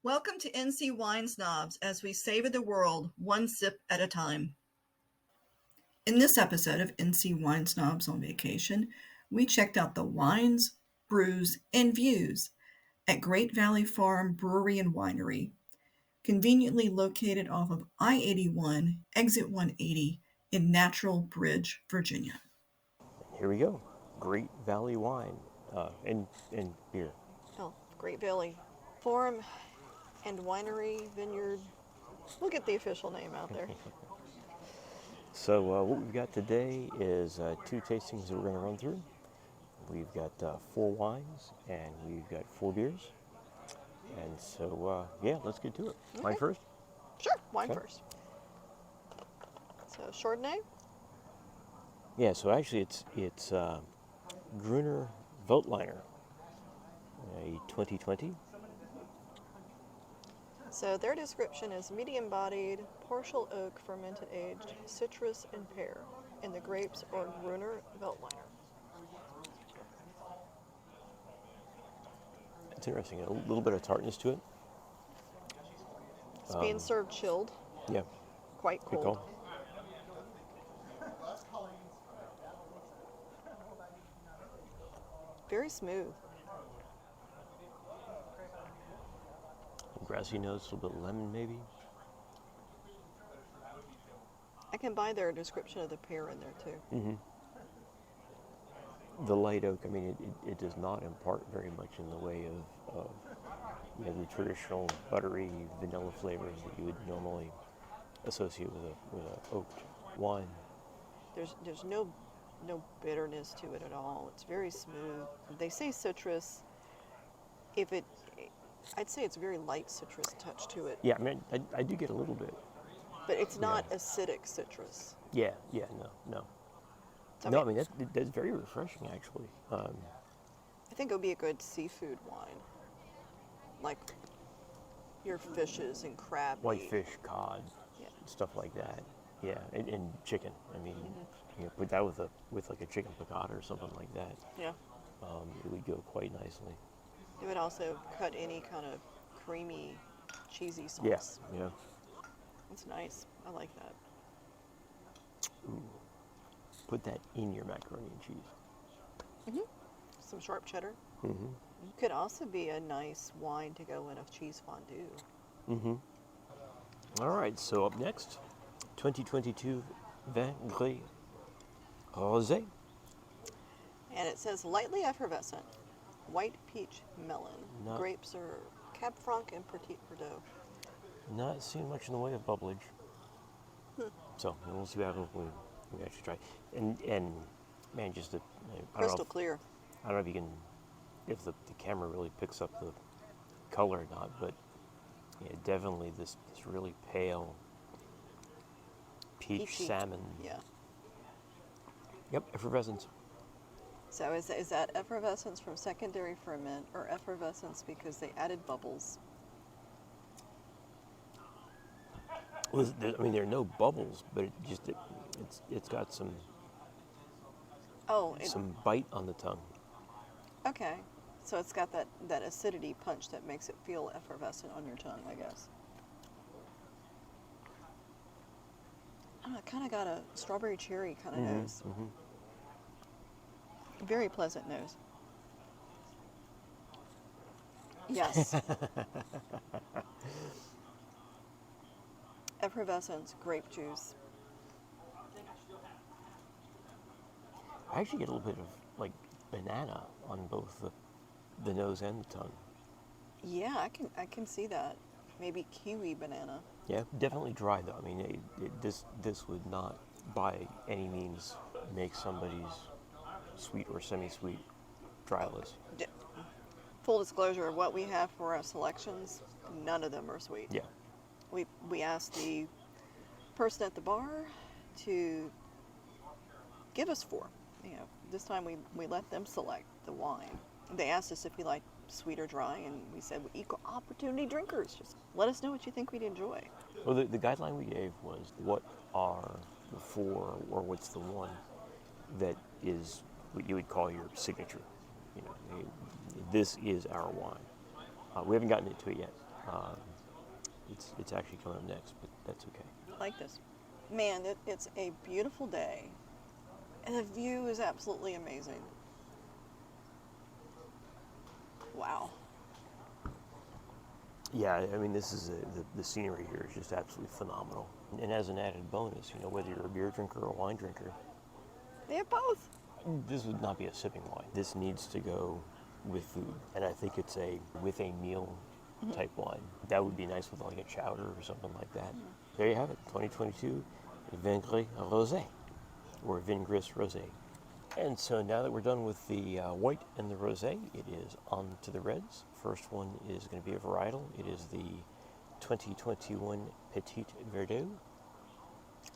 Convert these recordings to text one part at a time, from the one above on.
Welcome to NC Wine Snobs as we savor the world one sip at a time. In this episode of NC Wine Snobs on Vacation, we checked out the wines, brews, and views at Great Valley Farm Brewery and Winery, conveniently located off of I-81, exit 180 in Natural Bridge, Virginia. Here we go. Great Valley Wine and beer. Oh, Great Valley Farm and Winery Vineyard. We'll get the official name out there. So what we've got today is two tastings that we're going to run through. We've got 4 wines and we've got 4 beers. And so, let's get to it. Okay. Wine first? Sure, wine Okay. first. So Chardonnay. Yeah, so actually it's Gruner Veltliner, a 2020. So their description is medium-bodied, partial oak, fermented aged, citrus and pear, and the grapes are Gruner Veltliner. It's interesting, a little bit of tartness to it. It's being served chilled, Yeah, quite good cold. call. Very smooth. Grassy notes, a little bit of lemon maybe. I can buy their description of the pear in there too. The light oak, I mean, it does not impart very much in the way of the traditional buttery vanilla flavors that you would normally associate with a oaked wine. There's no bitterness to it at all. It's very smooth. They say citrus. I'd say it's very light citrus touch to it, Yeah, I mean, I do get a little bit. but it's not acidic citrus. No. So, No, I mean, that's very refreshing, actually. I think it would be a good seafood wine, like your fishes and crab meat. Whitefish, cod, Yeah. stuff like that. Yeah, and chicken. I mean, put that with like a chicken piccata or something like that. Yeah. It would go quite nicely. It would also cut any kind of creamy, cheesy sauce. Yeah. It's nice. I like that. Put that in your macaroni and cheese. Some sharp cheddar. Mm-hmm. Could also be a nice wine to go in a cheese fondue. All right, so up next, 2022 Vin Gris Rosé. And it says lightly effervescent, white peach melon. Not- Grapes are Cab Franc and Petit Verdot. Not seeing much in the way of bubblage. So we'll see what happens when we actually try. And man, just I don't know Crystal clear. I don't know if you can, if the camera really picks up the color or not, but yeah, definitely this really pale peach Peachy. salmon. Yeah. Yep, effervescence. So is that effervescence from secondary ferment or effervescence because they added bubbles? Well, I mean, there are no bubbles, but it's got some Oh, bite on the tongue. okay. So it's got that acidity punch that makes it feel effervescent on your tongue, I guess. I don't know, it kind of got a strawberry cherry kind of nose. Very pleasant nose. Yes. Effervescence, grape juice. I actually get a little bit of like banana on both the nose and the tongue. Yeah, I can see that. Maybe kiwi banana. Yeah, definitely dry though. I mean, this would not by any means make somebody's sweet or semi-sweet dry list. Full disclosure, what we have for our selections, none of them are sweet. Yeah. We asked the person at the bar to give us 4. This time we let them select the wine. They asked us if we liked sweet or dry, and we said we're equal opportunity drinkers. Just let us know what you think we'd enjoy. Well, the guideline we gave was what are the 4 or what's the one that is what you would call your signature. This is our wine. We haven't gotten into it yet. It's actually coming up next, but that's okay. I like this. Man, it's a beautiful day. And the view is absolutely amazing. Wow. Yeah, I mean, this is the scenery here is just absolutely phenomenal. And as an added bonus, whether you're a beer drinker or a wine drinker, They have both. this would not be a sipping wine. This needs to go with food, and I think it's a with a meal type wine. That would be nice with like a chowder or something like that. There you have it, 2022 Vingres Rosé, or Vingres Rosé. And so now that we're done with the white and the rosé, it is on to the reds. First one is going to be a varietal. It is the 2021 Petit Verdot.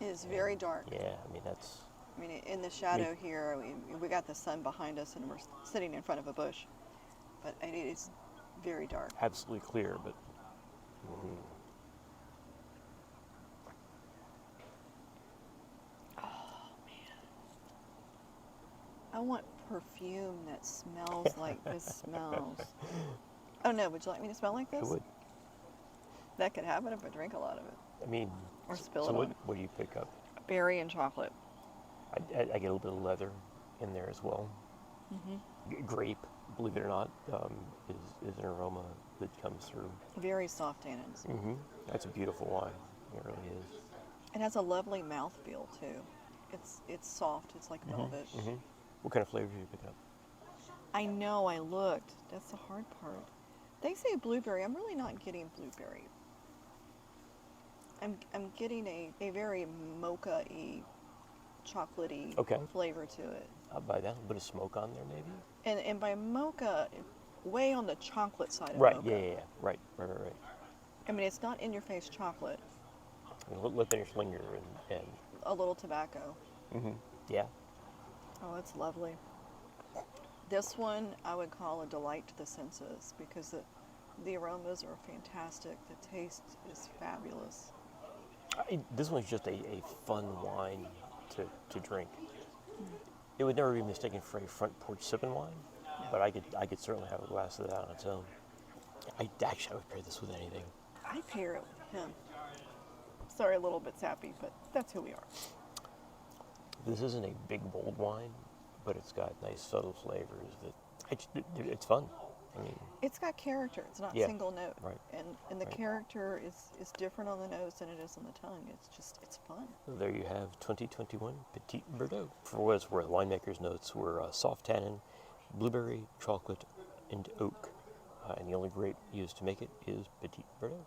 It is very dark. Yeah, I mean that's. I mean, in the shadow here, we got the sun behind us and we're sitting in front of a bush. But it is very dark. Absolutely clear, but. I want perfume that smells like this smells. Oh no, would you like me to smell like I this? would. That could happen if I drink a lot of it. I mean. Or spill so it what, on. what do you pick up? Berry and chocolate. I get a little bit of leather in there as well. Grape, believe it or not, is an aroma that comes through. Very soft tannins. That's a beautiful wine. It really is. It has a lovely mouthfeel too. It's soft. It's like velvet. What kind of flavors are you picking up? I know. I looked. That's the hard part. They say blueberry. I'm really not getting blueberry. I'm getting a very mocha-y, chocolatey flavor to it. I'll buy that. A little bit of smoke on there, maybe. And by mocha, way on the chocolate side of Right. mocha. Yeah. Right. I mean, it's not in-your-face chocolate. Let finish linger and. A little tobacco. Yeah. Oh, it's lovely. This one I would call a delight to the senses because the aromas are fantastic. The taste is fabulous. This one's just a fun wine to drink. It would never be mistaken for a front porch sipping wine, but I could certainly have a glass of that on its own. I would pair this with anything. I pair it with him. Sorry, a little bit sappy, but that's who we are. This isn't a big, bold wine, but it's got nice, subtle flavors it's fun. I mean, it's got character. It's not single note. Right. And the character is different on the nose than it is on the tongue. It's fun. So there you have 2021 Petit Verdot. For what it's worth, winemaker's notes were soft tannin, blueberry, chocolate, and oak. And the only grape used to make it is Petit Verdot.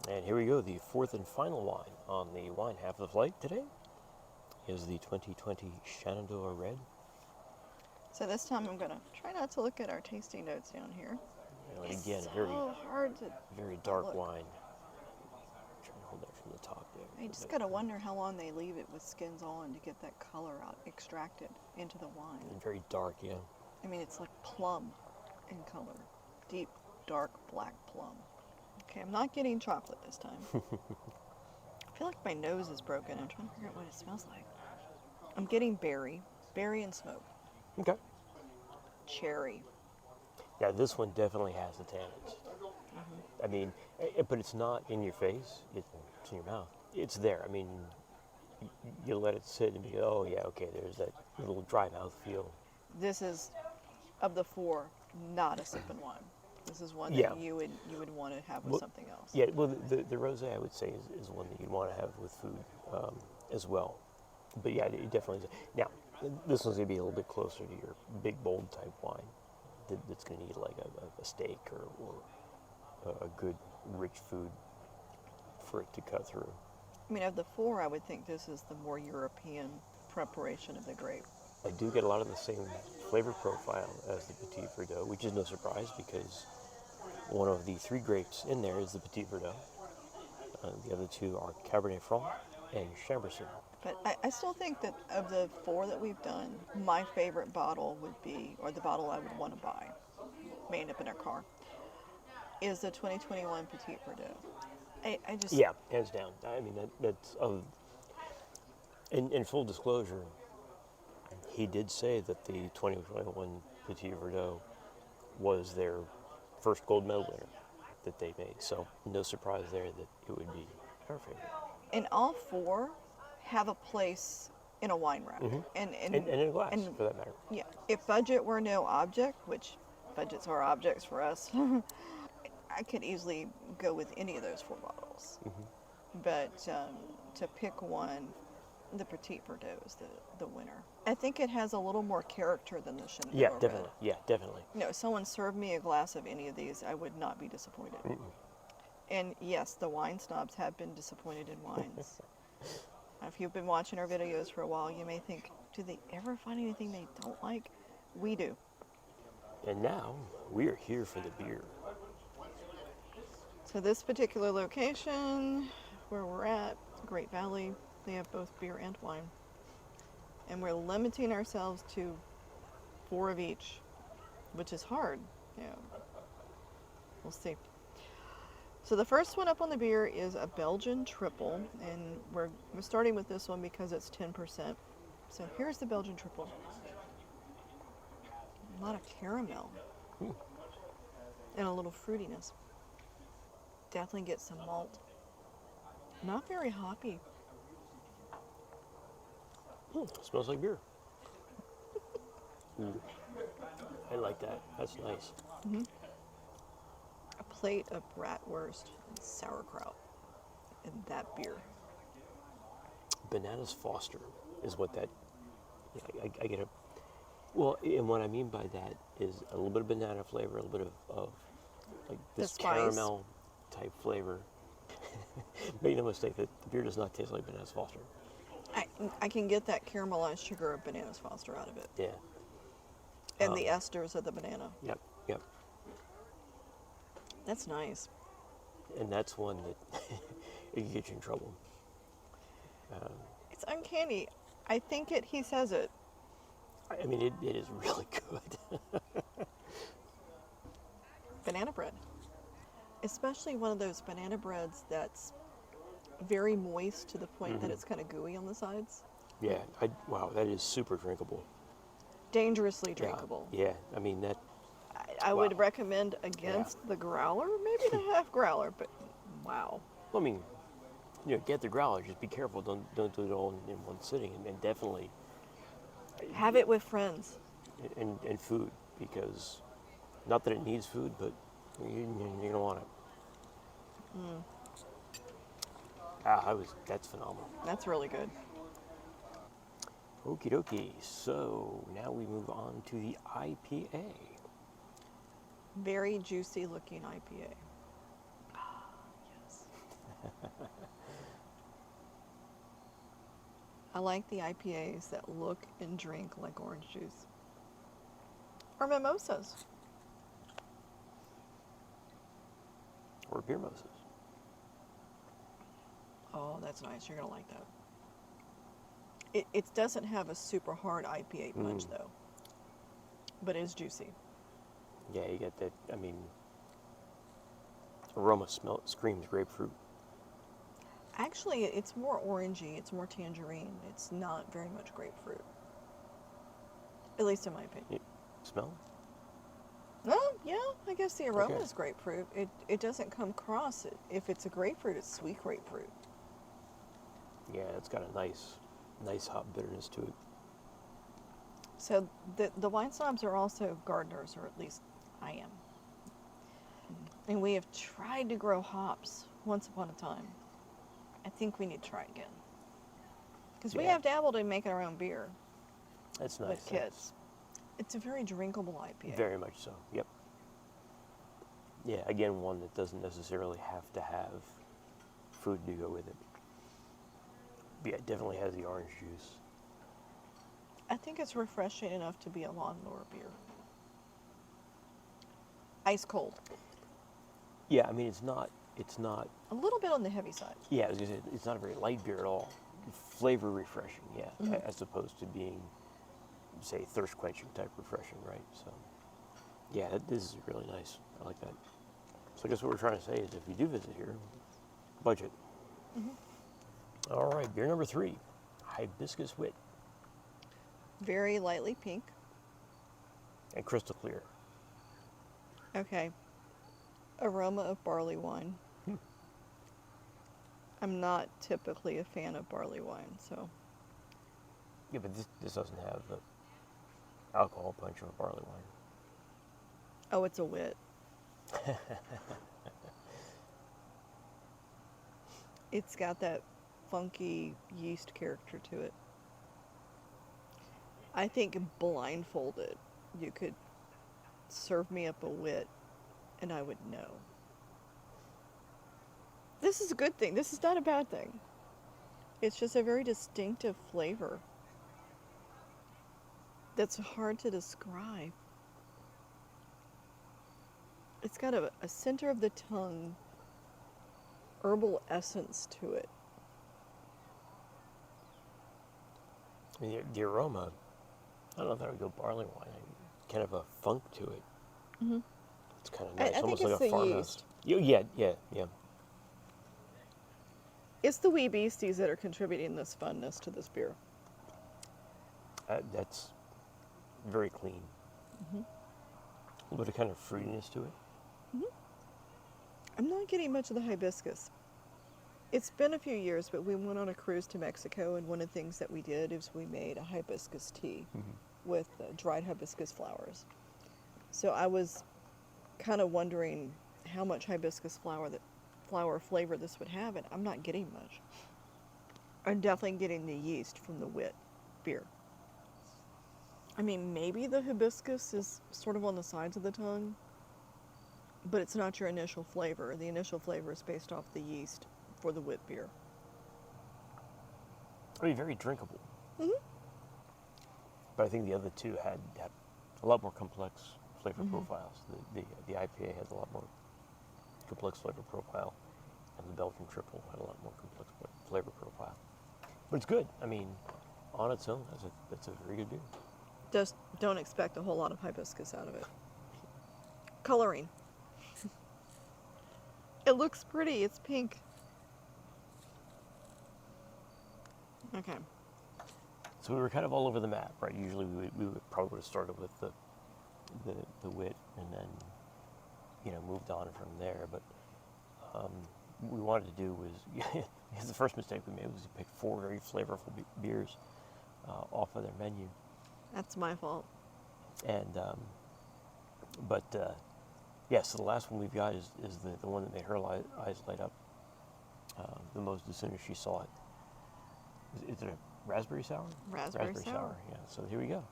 And here we go, the fourth and final wine on the wine half of the flight today is the 2020 Shenandoah Red. So this time I'm going to try not to look at our tasting notes down here. And It's again, so hard to very dark look. wine. Trying to hold that from the top there. You just got to wonder how long they leave it with skins on to get that color out, extracted into the wine. And very dark, yeah. I mean, it's like plum in color. Deep, dark, black plum. Okay, I'm not getting chocolate this time. I feel like my nose is broken. I'm trying to figure out what it smells like. I'm getting berry and smoke. Okay. Cherry. Yeah, this one definitely has the tannins. I mean, but it's not in your face. It's in your mouth. It's there. I mean, you let it sit and you go, oh yeah, okay, there's that little dry mouth feel. This is, of the four, not a sipping wine. This is one that you would want to have with something else. Yeah, well, the rosé I would say is one that you'd want to have with food as well. But yeah, it definitely is. Now, this one's going to be a little bit closer to your big, bold type wine that's going to need like a steak or a good, rich food for it to cut through. I mean, of the four, I would think this is the more European preparation of the grape. I do get a lot of the same flavor profile as the Petit Verdot, which is no surprise because one of the three grapes in there is the Petit Verdot. The other two are Cabernet Franc and Chambourcin. But I still think that of the four that we've done, my favorite bottle would be, or the bottle I would want to buy, may end up in our car, is the 2021 Petit Verdot. I just... Yeah, hands down. I mean, that's... in full disclosure, he did say that the 2021 Petit Verdot was their first gold medal winner that they made. So no surprise there that it would be our favorite. And all four have a place in a wine rack. And And in a glass, and for that matter. yeah, if budget were no object, which budgets are objects for us, I could easily go with any of those four bottles. But to pick one, the Petit Verdot is the winner. I think it has a little more character than the Shenandoah Yeah, Red. definitely. Yeah, definitely. No, if someone served me a glass of any of these, I would not be disappointed. And yes, the wine snobs have been disappointed in wines. If you've been watching our videos for a while, you may think, do they ever find anything they don't like? We do. And now we are here for the beer. So this particular location, where we're at, Great Valley, they have both beer and wine. And we're limiting ourselves to 4 of each, which is hard. Yeah. We'll see. So the first one up on the beer is a Belgian triple, and we're starting with this one because it's 10%. So here's the Belgian triple. A lot of caramel and a little fruitiness. Definitely get some malt. Not very hoppy. Smells like beer. I like that. That's nice. A plate of bratwurst and sauerkraut and that beer. Bananas Foster is what that. I get a. Well, and what I mean by that is a little bit of banana flavor, a little bit of like this spice. caramel type flavor. Make no mistake, that the beer does not taste like Bananas Foster. I can get that caramelized sugar of Bananas Foster out of it. Yeah. And the esters of the banana. Yep. Yep. That's nice. And that's one that it can get you in trouble. It's uncanny. I think he says it. I mean, it is really good. Banana bread. Especially one of those banana breads that's very moist to the point that it's kind of gooey on the sides. Yeah. Wow, that is super drinkable. Dangerously drinkable. Yeah. I mean, that. I Wow. would recommend against the growler, maybe the half growler, but wow. Well, I mean, get the growler. Just be careful. Don't do it all in one sitting, and definitely Have it with friends. and food, because not that it needs food, but you're gonna want it. That's phenomenal. That's really good. Okie dokie. So now we move on to the IPA. Very juicy looking IPA. Yes. I like the IPAs that look and drink like orange juice. Or mimosas. Or beer mimosas. Oh, that's nice. You're going to like that. It doesn't have a super hard IPA punch, though. But it is juicy. Yeah, you get that. I mean, aroma screams grapefruit. Actually, it's more orangey. It's more tangerine. It's not very much grapefruit. At least in my opinion. Smell? Oh, yeah. I guess the aroma Okay. is grapefruit. It doesn't come across it. If it's a grapefruit, it's sweet grapefruit. Yeah, it's got a nice hop bitterness to it. So the wine snobs are also gardeners, or at least I am. And we have tried to grow hops once upon a time. I think we need to try again. Because we Yeah. have dabbled in making our own beer That's nice. with kids. It's a very drinkable IPA. Very much so. Yep. Yeah, again, one that doesn't necessarily have to have food to go with it. Yeah, it definitely has the orange juice. I think it's refreshing enough to be a lawnmower beer. Ice cold. Yeah, I mean, it's not. A little bit on the heavy side. Yeah, I was gonna say, it's not a very light beer at all. Flavor refreshing, yeah, as opposed to being, say, thirst quenching type refreshing, right? So, yeah, this is really nice. I like that. So I guess what we're trying to say is, if you do visit here, budget. All right, beer number 3, Hibiscus Wit, Very lightly pink. and crystal clear. Okay. aroma of barley wine. I'm not typically a fan of barley wine, so Yeah, but this doesn't have the alcohol punch of a barley wine. oh, it's a wit. It's got that funky yeast character to it. I think blindfolded, you could serve me up a wit and I would know. This is a good thing. This is not a bad thing. It's just a very distinctive flavor that's hard to describe. It's got a center of the tongue herbal essence to it. I mean, the aroma, I don't know if that would go barley wine. Kind of a funk to it. Mm-hmm. It's kind of nice, I almost think like it's a the farmhouse. yeast. Yeah. It's the wee beasties that are contributing this funness to this beer. That's very clean. Mm-hmm. A little bit of kind of fruitiness to it. Mm-hmm. I'm not getting much of the hibiscus. It's been a few years, but we went on a cruise to Mexico, and one of the things that we did is we made a hibiscus tea with dried hibiscus flowers. So I was kind of wondering how much hibiscus flower flavor this would have, and I'm not getting much. I'm definitely getting the yeast from the wit beer. I mean, maybe the hibiscus is sort of on the sides of the tongue, but it's not your initial flavor. The initial flavor is based off the yeast for the wit beer. I mean, very drinkable. Mm-hmm. But I think the other two had a lot more complex flavor profiles. The IPA has a lot more complex flavor profile, and the Belgian Triple had a lot more complex flavor profile. But it's good. I mean, on its own, that's a very good beer. Just don't expect a whole lot of hibiscus out of it. Coloring. It looks pretty. It's pink. Okay. So we were kind of all over the map, right? Usually we would probably have started with the wit and then, moved on from there. But what we wanted to do was, the first mistake we made was to pick 4 very flavorful beers off of their menu. That's my fault. And, so the last one we've got is the one that made her eyes light up the most as soon as she saw it. Is it a raspberry sour? Raspberry sour. Yeah, so here we go.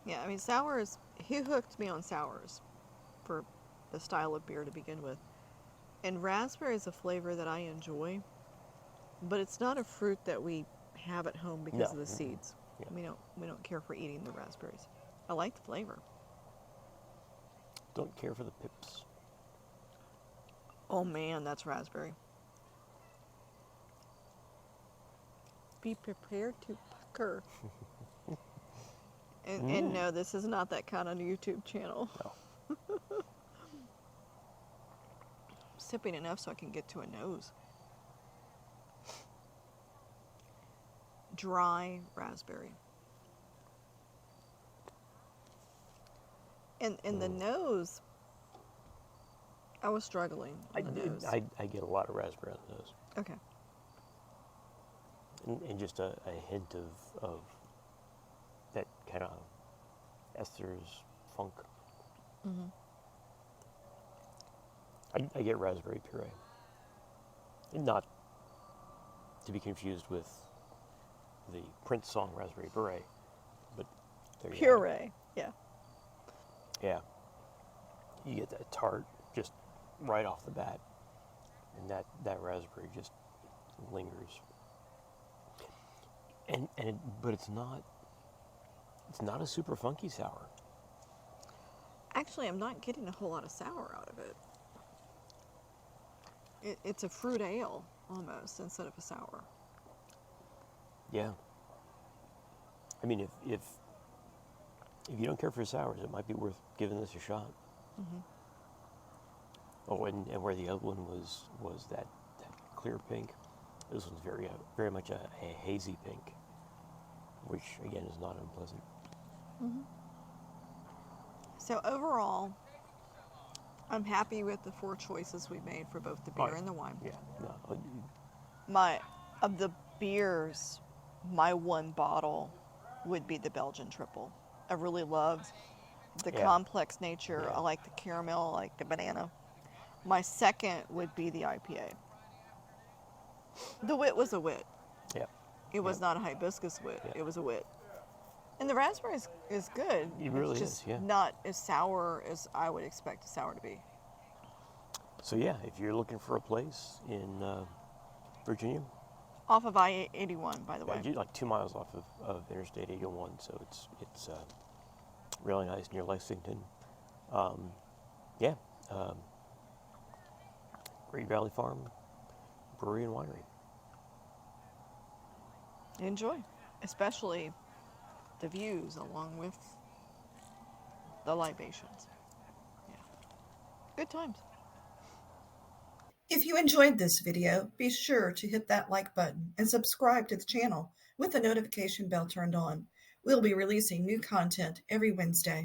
Yeah, I mean, sours, he hooked me on sours for the style of beer to begin with. And raspberry is a flavor that I enjoy, but it's not a fruit that we have at home because of the seeds. Yeah. We don't care for eating the raspberries. I like the flavor. Don't care for the pips. Oh man, that's raspberry. Be prepared to pucker. And no, this is not that kind of YouTube channel. No. Sipping enough so I can get to a nose. Dry raspberry. And the nose, I was struggling on the nose. I get a lot of raspberry on the nose. Okay. And just a hint of that kind of esters funk. Mm-hmm. I get raspberry puree. Not to be confused with the Prince song Raspberry Beret, but there you go. Puree, yeah. Yeah. You get that tart just right off the bat, and that raspberry just lingers. But it's not a super funky sour. Actually, I'm not getting a whole lot of sour out of it. It's a fruit ale almost instead of a sour. Yeah. I mean, if you don't care for sours, it might be worth giving this a shot. Mm-hmm. Oh, and where the other one was that clear pink, this one's very much a hazy pink, which again is not unpleasant. Mm-hmm. So overall, I'm happy with the 4 choices we made for both the beer and the wine. Yeah, no, Of the beers, my one bottle would be the Belgian triple. I really loved the yeah, complex nature. yeah, I like the caramel, I like the banana. My second would be the IPA. The wit was a wit. yeah, It yeah. was not a hibiscus wit. Yeah. It was a wit. And the raspberry is good. It really it's is, just yeah. not as sour as I would expect a sour to be. So yeah, if you're looking for a place in Virginia, Off of I-81, by the way. you're like 2 miles off of Interstate 81, so it's really nice near Lexington. Yeah, um, Great Valley Farm Brewery and Winery. Enjoy, especially the views along with the libations. Yeah, good times. If you enjoyed this video, be sure to hit that like button and subscribe to the channel with the notification bell turned on. We'll be releasing new content every Wednesday.